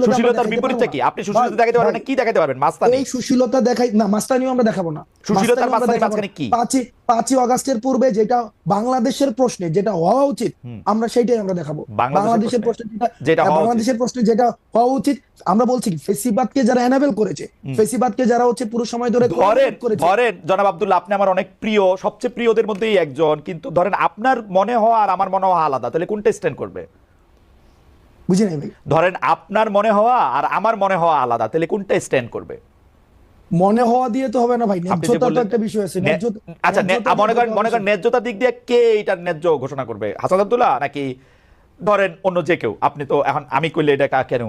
সুশীলতার বিপরীতটা কি? আপনি সুশীলতা দেখাতে পারবেন না, কি দেখাতে পারবেন? মাস্তানি। এই সুশীলতা দেখাই না, মাস্তানিও আমরা দেখাবো না। সুশীলতার মাস্তানি মাঝখানে কি? 5ই আগস্টের পূর্বে যেটা বাংলাদেশের প্রশ্নে যেটা হওয়া উচিত আমরা সেইটাই আমরা দেখাবো। বাংলাদেশের প্রশ্নে বাংলাদেশের প্রশ্নে যেটা হওয়া উচিত আমরা বলছি ফেসিবাদকে যারা এনাবেল করেছে, ফেসিবাদকে যারা হচ্ছে পুরো সময় ধরে ধরেন জনাব আব্দুল্লাহ, আপনি আমার অনেক প্রিয়, সবচেয়ে প্রিয়দের মধ্যেই একজন, কিন্তু ধরেন আপনার মনে হওয়া আর আমার মনে হওয়া আলাদা, তাহলে কোনটা স্ট্যান্ড করবে? বুঝি নাই ভাই। ধরেন আপনার মনে হওয়া আর আমার মনে হওয়া আলাদা, তাহলে কোনটা স্ট্যান্ড করবে? মনে হওয়া দিয়ে তো হবে না ভাই, ন্যায্যতা তো একটা বিষয় আছে। আচ্ছা, মনে করেন ন্যায্যতার দিক দিয়ে কে এটার ন্যায্য ঘোষণা করবে? হাসান আব্দুল্লাহ নাকি ধরেন অন্য যে কেউ? আপনি তো এখন আমি কইলে এটা কেন?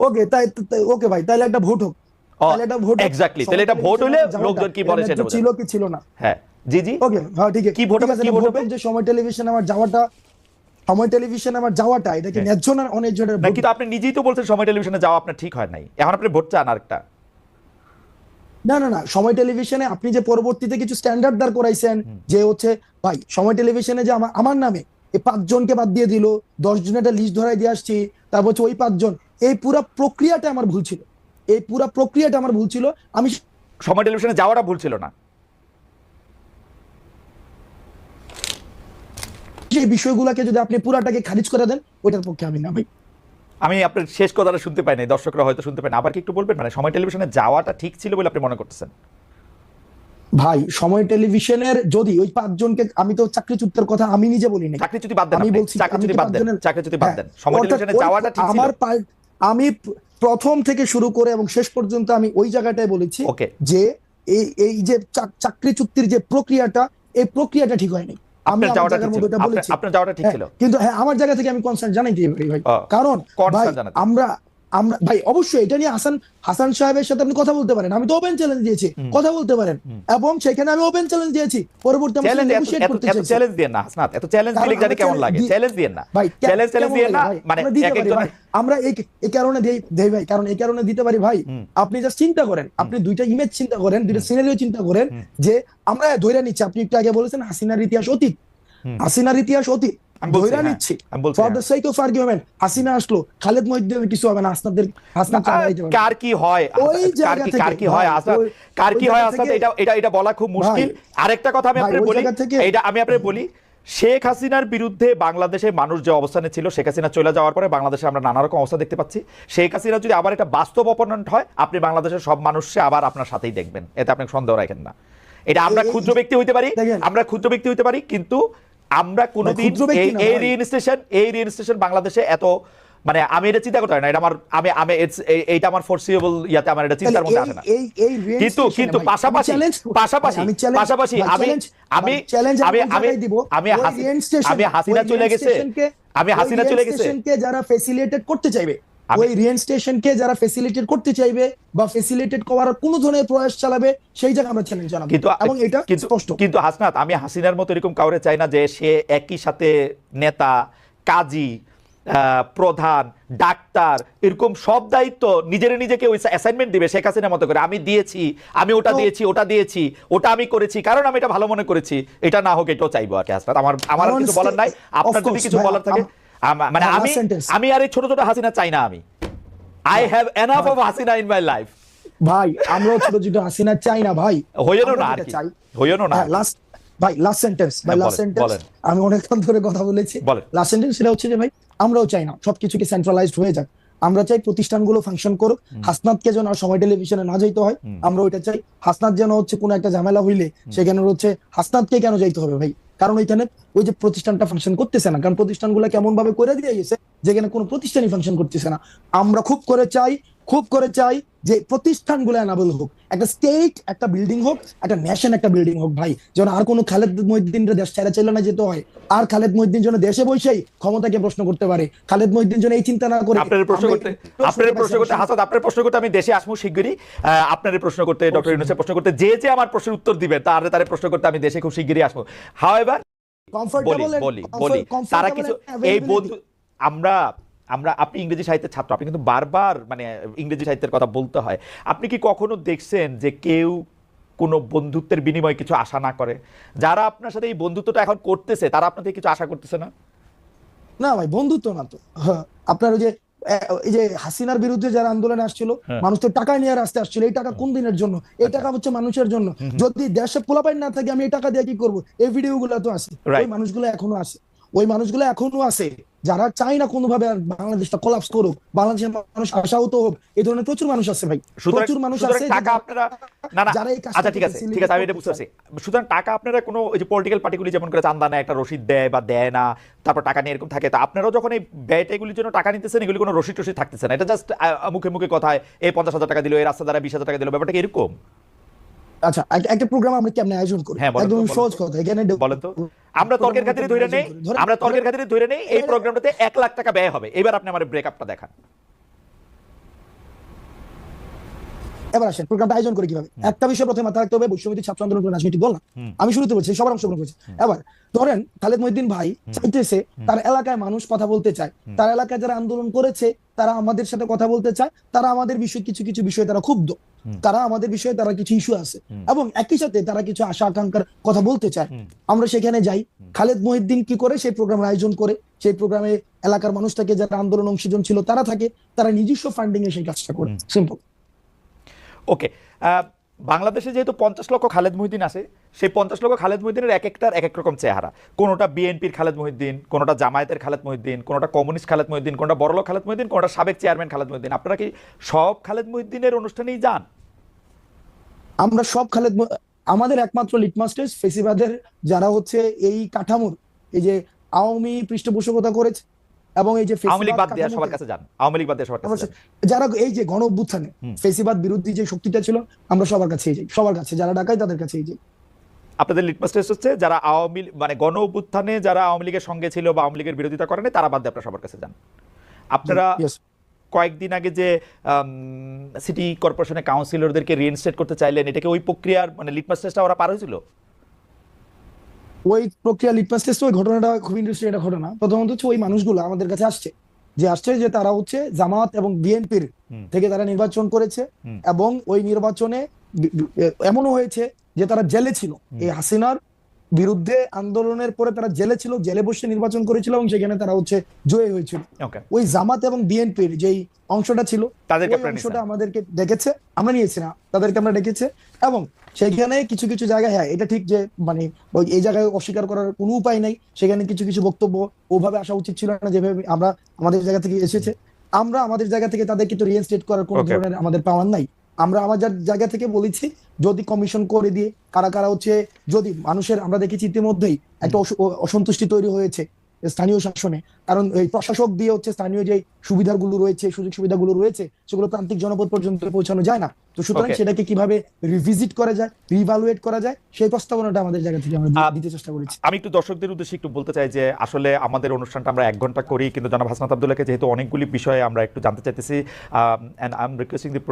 ওকে তাই ওকে ভাই, তাহলে একটা ভোট হোক। তাহলে এটা ভোট, এক্স্যাক্টলি, তাহলে এটা ভোট হইলে লোকজন কি বলে সেটা ছিল কি ছিল না। হ্যাঁ জি জি, ওকে হ্যাঁ ঠিক আছে, কি ভোট হবে? কি ভোট হবে? যে সময় টেলিভিশনে আমার যাওয়াটা এটা কি ন্যায্য না অন্যায্য? নাকি তো আপনি নিজেই তো বলছেন সময় টেলিভিশনে যাওয়া আপনার ঠিক হয় নাই, এখন আপনি ভোট চান আরেকটা? না, সময় টেলিভিশনে আপনি যে পরবর্তীতে কিছু স্ট্যান্ডার্ড দাঁড় করাইছেন যে হচ্ছে ভাই সময় টেলিভিশনে যে আমার নামে এই 5 জনকে বাদ দিয়ে দিল, 10 জনের একটা লিস্ট ধরাই দিয়ে আসছি, তারপর হচ্ছে ওই 5 জন, এই পুরো প্রক্রিয়াটা আমার ভুল ছিল। আমি সময় টেলিভিশনে যাওয়াটা ভুল ছিল না, সেই বিষয়গুলোকে যদি আপনি পুরাটাকে খারিজ করে দেন ওইটার পক্ষে আমি না ভাই। আমি আপনার শেষ কথাটা শুনতে পাই নাই, দর্শকরা হয়তো শুনতে পাই না, আবার কি একটু বলবেন? মানে সময় টেলিভিশনে যাওয়াটা ঠিক ছিল বলে আপনি মনে করতেছেন? ভাই সময় টেলিভিশনের যদি ওই 5 জনকে, আমি তো চাকরিচ্যুতের কথা আমি নিজে বলি নাই, চাকরিচ্যুতি বাদ দেন, আমি বলছি চাকরিচ্যুতি বাদ দেন, সময় টেলিভিশনে যাওয়াটা ঠিক ছিল। আমি প্রথম থেকে শুরু করে এবং শেষ পর্যন্ত আমি ওই জায়গাটায় বলেছি যে এই যে চাকরি চুক্তির যে প্রক্রিয়াটা, এই প্রক্রিয়াটা ঠিক হয়নি। আমি আমার জায়গার মধ্যে এটা বলেছি, আপনার যাওয়াটা ঠিক ছিল, কিন্তু হ্যাঁ আমার জায়গা থেকে আমি কনসার্ন জানাইতে পারি ভাই, কারণ ভাই আমরা ভাই অবশ্যই এটা নিয়ে হাসান সাহেবের সাথে আপনি কথা বলতে পারেন, আমি তো ওপেন চ্যালেঞ্জ দিয়েছি, কথা বলতে পারেন, এবং সেখানে আমি ওপেন চ্যালেঞ্জ দিয়েছি। পরবর্তী চ্যালেঞ্জ দিয়ে না হাসনাত, এত চ্যালেঞ্জ দিলে জানি কেমন লাগে? চ্যালেঞ্জ দিয়ে না ভাই, চ্যালেঞ্জ দিয়ে না, মানে আমরা এই কারণে দেই ভাই, কারণ এই কারণে দিতে পারি ভাই। আপনি জাস্ট চিন্তা করেন, আপনি দুইটা ইমেজ চিন্তা করেন, দুইটা সিনারিও চিন্তা করেন, যে আমরা ধইরা নিচ্ছি, আপনি একটু আগে বলেছেন হাসিনার ইতিহাস অতীত, ধইরা নিচ্ছি for the sake of argument. Hasina আসলো, খালেদ মহিউদ্দিন কিছু হবে না, হাসনাত কার কি হয়, কার কি হয় হাসনাত, এটা বলা খুব মুশকিল। আরেকটা কথা আমি আপনাকে বলি, এটা আমি আপনাকে বলি, শেখ হাসিনার বিরুদ্ধে বাংলাদেশের মানুষ যে অবস্থানে ছিল, শেখ হাসিনা চলে যাওয়ার পরে বাংলাদেশে আমরা নানা রকম অবস্থা দেখতে পাচ্ছি। শেখ হাসিনা যদি আবার একটা বাস্তব অপোনেন্ট হয়, আপনি বাংলাদেশের সব মানুষকে আবার আপনার সাথেই দেখবেন, এতে আপনি সন্দেহ রাখেন না। এটা আমরা ক্ষুদ্র ব্যক্তি হইতে পারি, কিন্তু আমরা কোনোদিন এই রিইনস্টেশন বাংলাদেশে এত, মানে আমি এটা চিন্তা করতে পারি না, এটা আমার এইটা আমার ফোরসিয়েবল ইয়াতে আমার এটা চিন্তার মধ্যে আসে না। কিন্তু পাশাপাশি আমি হাসিনা চলে গেছে যারা ফ্যাসিলিটেট করতে চাইবে, ওই রিইনস্টেশনকে যারা ফ্যাসিলিটেট করতে চাইবে বা ফ্যাসিলিটেট করার কোন ধরনের প্রয়াস চালাবে, সেই জায়গায় আমরা চ্যালেঞ্জ জানাবো, এবং এটা স্পষ্ট। কিন্তু হাসনাত, আমি হাসিনার মতো এরকম কাউরে চাই না যে সে একই সাথে নেতা, কাজী, প্রধান, ডাক্তার, এরকম সব দায়িত্ব নিজেকে ওই অ্যাসাইনমেন্ট দিবে শেখ হাসিনার মতো করে। আমি ওটা দিয়েছি, ওটা আমি করেছি, কারণ আমি এটা ভালো মনে করেছি। এটা না হোক, এটাও চাইবো আর কি হাসনাত। আমার কিছু বলার নাই, আপনার যদি কিছু বলার থাকে, মানে আমি আর এই ছোট ছোট হাসিনা চাই না। আমি I have enough of Hasina in my life ভাই। আমরাও ছোট ছোট হাসিনা চাই না ভাই, হইও না আর কি, লাস্ট সেন্টেন্স আমি অনেকক্ষণ ধরে কথা বলেছি, লাস্ট সেন্টেন্স সেটা হচ্ছে যে ভাই আমরাও চাই না সবকিছুকে সেন্ট্রালাইজড হয়ে যাক, আমরা চাই প্রতিষ্ঠানগুলো ফাংশন করুক, হাসনাতকে যেন আর সময় টেলিভিশনে না যাইতে হয়, আমরা ওইটা চাই। হাসনাত যেন হচ্ছে কোনো একটা ঝামেলা হইলে সেখানে হচ্ছে হাসনাতকে কেন যাইতে হবে ভাই, কারণ ওইখানে ওই যে প্রতিষ্ঠানটা ফাংশন করতেছে না, কারণ প্রতিষ্ঠানগুলো কেমন ভাবে করে দিয়ে গেছে যেখানে কোনো প্রতিষ্ঠানই ফাংশন করতেছে না। আমরা খুব করে চাই যে প্রতিষ্ঠানগুলো এনাবল হোক, একটা স্টেট একটা বিল্ডিং হোক, একটা ন্যাশন একটা বিল্ডিং হোক ভাই, যেন আর কোনো খালেদ মহিউদ্দিনের দেশ ছেড়ে চলে না যেতে হয়, আর খালেদ মহিউদ্দিন যেন দেশে বসেই ক্ষমতাকে প্রশ্ন করতে পারে, খালেদ মহিউদ্দিন যেন এই চিন্তা না করে। আপনার প্রশ্ন করতে আমি দেশে আসবো শিগগিরই, আপনার প্রশ্ন করতে, ডক্টর ইউনূসের প্রশ্ন করতে, যে আমার প্রশ্নের উত্তর দিবে তার প্রশ্ন করতে আমি দেশে খুব শিগগিরই আসবো। হাওয়েভার বলি তারা কিছু এই বন্ধু, আপনি ইংরেজি সাহিত্যের ছাত্র, আপনি কিন্তু বারবার মানে ইংরেজি সাহিত্যের কথা বলতে হয়। আপনি কি কখনো দেখছেন যে কেউ কোনো বন্ধুত্বের বিনিময়ে কিছু আশা না করে? যারা আপনার সাথে এই বন্ধুত্বটা এখন করতেছে তারা আপনার থেকে কিছু আশা করতেছে না? না ভাই, বন্ধুত্ব না তো, আপনার ওই যে এই যে হাসিনার বিরুদ্ধে যারা আন্দোলনে আসছিল, মানুষ তো টাকা নিয়ে রাস্তায় আসছিল, এই টাকা কোন দিনের জন্য? এই টাকা হচ্ছে মানুষের জন্য। যদি দেশে পোলাপাইন না থাকে আমি এই টাকা দিয়ে কি করবো? এই ভিডিওগুলো তো আছে, ওই মানুষগুলো এখনো আছে, ওই মানুষগুলো এখনো আছে যারা চায় না কোনোভাবে বাংলাদেশটা কোলাপস করুক, বাংলাদেশের মানুষ আশাহত হোক। এই ধরনের প্রচুর মানুষ আছে ভাই, প্রচুর মানুষ আছে টাকা আপনারা না না যারা এই কাজটা আচ্ছা ঠিক আছে আমি এটা বুঝতে পারছি। সুতরাং টাকা আপনারা কোনো ওই যে পলিটিক্যাল পার্টিগুলি যেমন করে চান্দা নেয়, একটা রসিদ দেয় বা দেয় না, তারপর টাকা নিয়ে এরকম থাকে, তো আপনারাও যখন এই ব্যয়টাগুলির জন্য টাকা নিতেছেন এগুলি কোনো রসিদ টসিদ থাকতেছে না, এটা জাস্ট মুখে মুখে কথায় এই 50,000 টাকা দিল, এই রাস্তা দ্বারা 20,000 টাকা দিল, ব্যাপারটা কি এরকম? আচ্ছা, একটা প্রোগ্রাম আমরা কেমনে আয়োজন করি? একদম সহজ কথা, এখানে বলেন তো। আমরা তর্কের খাতিরে ধরে নেই এই প্রোগ্রামটাতে 1 লাখ টাকা ব্যয় হবে। এবার আপনি আমার ব্রেকআপটা দেখান। এবার আসেন প্রোগ্রামটা আয়োজন করে কিভাবে। একটা বিষয় প্রথমে মাথায় রাখতে হবে, বৈষম্যবিরোধী ছাত্র আন্দোলন রাজনীতি বল না, আমি শুরুতে বলছি সবার অংশগ্রহণ করেছে। এবার ধরেন খালেদ মহিউদ্দিন ভাই চাইতেছে তার এলাকায় মানুষ কথা বলতে চায়, তার এলাকায় যারা আন্দোলন করেছে তারা আমাদের সাথে কথা বলতে চায়, তারা আমাদের বিষয়ে কিছু কিছু বিষয়ে তারা ক্ষুব্ধ, তারা আমাদের বিষয়ে তারা কিছু ইস্যু আছে, এবং একই সাথে তারা কিছু আশা আকাঙ্ক্ষার কথা বলতে চায়। আমরা সেখানে যাই, খালেদ মহিউদ্দিন কি করে সেই প্রোগ্রামের আয়োজন করে, সেই প্রোগ্রামে এলাকার মানুষ থাকে, যারা আন্দোলন অংশীজন ছিল তারা থাকে, তারা নিজস্ব ফান্ডিং এ সেই কাজটা করে। সিম্পল। ওকে, বাংলাদেশে যেহেতু 50 লক্ষ খালেদ মহিউদ্দিন আছে, সেই 50 লক্ষ খালেদ মহিউদ্দিনের এক একটার এক এক রকম চেহারা। কোনোটা বিএনপির খালেদ মহিউদ্দিন, কোনোটা জামায়াতের খালেদ মহিউদ্দিন, কোনোটা কমিউনিস্ট খালেদ মহিউদ্দিন, কোনোটা বড়লোক খালেদ মহিউদ্দিন, কোনোটা সাবেক চেয়ারম্যান খালেদ মহিউদ্দিন। আপনারা কি সব খালেদ মহিউদ্দিনের অনুষ্ঠানেই যান? আমরা সব আমাদের একমাত্র লিটমাস টেস্ট ফেসিবাদের যারা হচ্ছে এই কাঠামোর, এই যে আওয়ামী পৃষ্ঠপোষকতা করেছে এবং এই যে আওয়ামী লীগ বাদ দিয়ে সবার কাছে যান, আওয়ামী লীগ বাদ দিয়ে সবার কাছে যারা এই যে গণ অভ্যুত্থানে ফেসিবাদ বিরোধী যে শক্তিটা ছিল, আমরা সবার কাছেই যাই, সবার কাছে যারা ডাকায় তাদের কাছেই যাই। আপনাদের লিটমাস টেস্ট হচ্ছে যারা আওয়ামী মানে গণ অভ্যুত্থানে যারা আওয়ামী লীগের সঙ্গে ছিল বা আওয়ামী লীগের বিরোধিতা করেন তারা বাদ দিয়ে আপনারা সবার কাছে যান। আপনারা কয়েকদিন আগে যে সিটি কর্পোরেশনের কাউন্সিলরদেরকে রিইনস্টেট করতে চাইলেন, এটাকে ওই প্রক্রিয়ার মানে লিটমাস টেস্টটা ওরা পার হয়েছিল? ওই প্রক্রিয়া লিটমাস টেস্ট, ওই ঘটনাটা খুব ইন্টারেস্টিং একটা ঘটনা। প্রথমত হচ্ছে ওই মানুষগুলো আমাদের কাছে আসছে যে তারা হচ্ছে জামাত এবং বিএনপির থেকে তারা নির্বাচন করেছে, এবং ওই নির্বাচনে এমনও হয়েছে যে তারা জেলে ছিল, এই হাসিনার বিরুদ্ধে আন্দোলনের পরে তারা জেলে ছিল, জেলে বসে নির্বাচন করেছিল এবং সেখানে তারা হচ্ছে জয়ী হয়েছিল। ওই জামাত এবং বিএনপির যেই অংশটা ছিল অংশটা আমাদেরকে ডেকেছে, আমরা নিয়েছি না, তাদেরকে আমরা ডেকেছে, এবং সেখানে কিছু কিছু জায়গায় হ্যাঁ এটা ঠিক যে মানে এই জায়গায় অস্বীকার করার কোনো উপায় নাই, সেখানে কিছু কিছু বক্তব্য ওভাবে আসা উচিত ছিল না যেভাবে আমরা আমাদের জায়গা থেকে এসেছে। আমরা আমাদের জায়গা থেকে তাদেরকে তো রিইনস্টেট করার কোনো ধরনের আমাদের পাওয়ার নাই। আমরা আমাদের জায়গা থেকে বলেছি যদি কমিশন করে দিয়ে কারা কারা হচ্ছে, যদি মানুষের আমরা দেখেছি ইতিমধ্যেই একটা অসন্তুষ্টি তৈরি হয়েছে স্থানীয় শাসনে, কারণ এই প্রশাসক দিয়ে হচ্ছে স্থানীয় যে সুবিধাগুলো রয়েছে, সুযোগ সুবিধাগুলো রয়েছে, সেগুলো প্রান্তিক জনপদ পর্যন্ত পৌঁছানো যায় না। তো সুতরাং সেটাকে কিভাবে রিভিজিট করা যায়, রিভালুয়েট করা যায়, সেই প্রস্তাবনাটা আমাদের জায়গা থেকে আমরা দিতে চেষ্টা করেছি। আমি একটু দর্শকদের উদ্দেশ্যে একটু বলতে চাই যে আসলে আমাদের অনুষ্ঠানটা আমরা 1 ঘন্টা করি, কিন্তু জনাব হাসনাত আব্দুল্লাহকে যেহেতু অনেকগুলি বিষয়ে আমরা একটু জানতে চাইতেছি, and I'm requesting the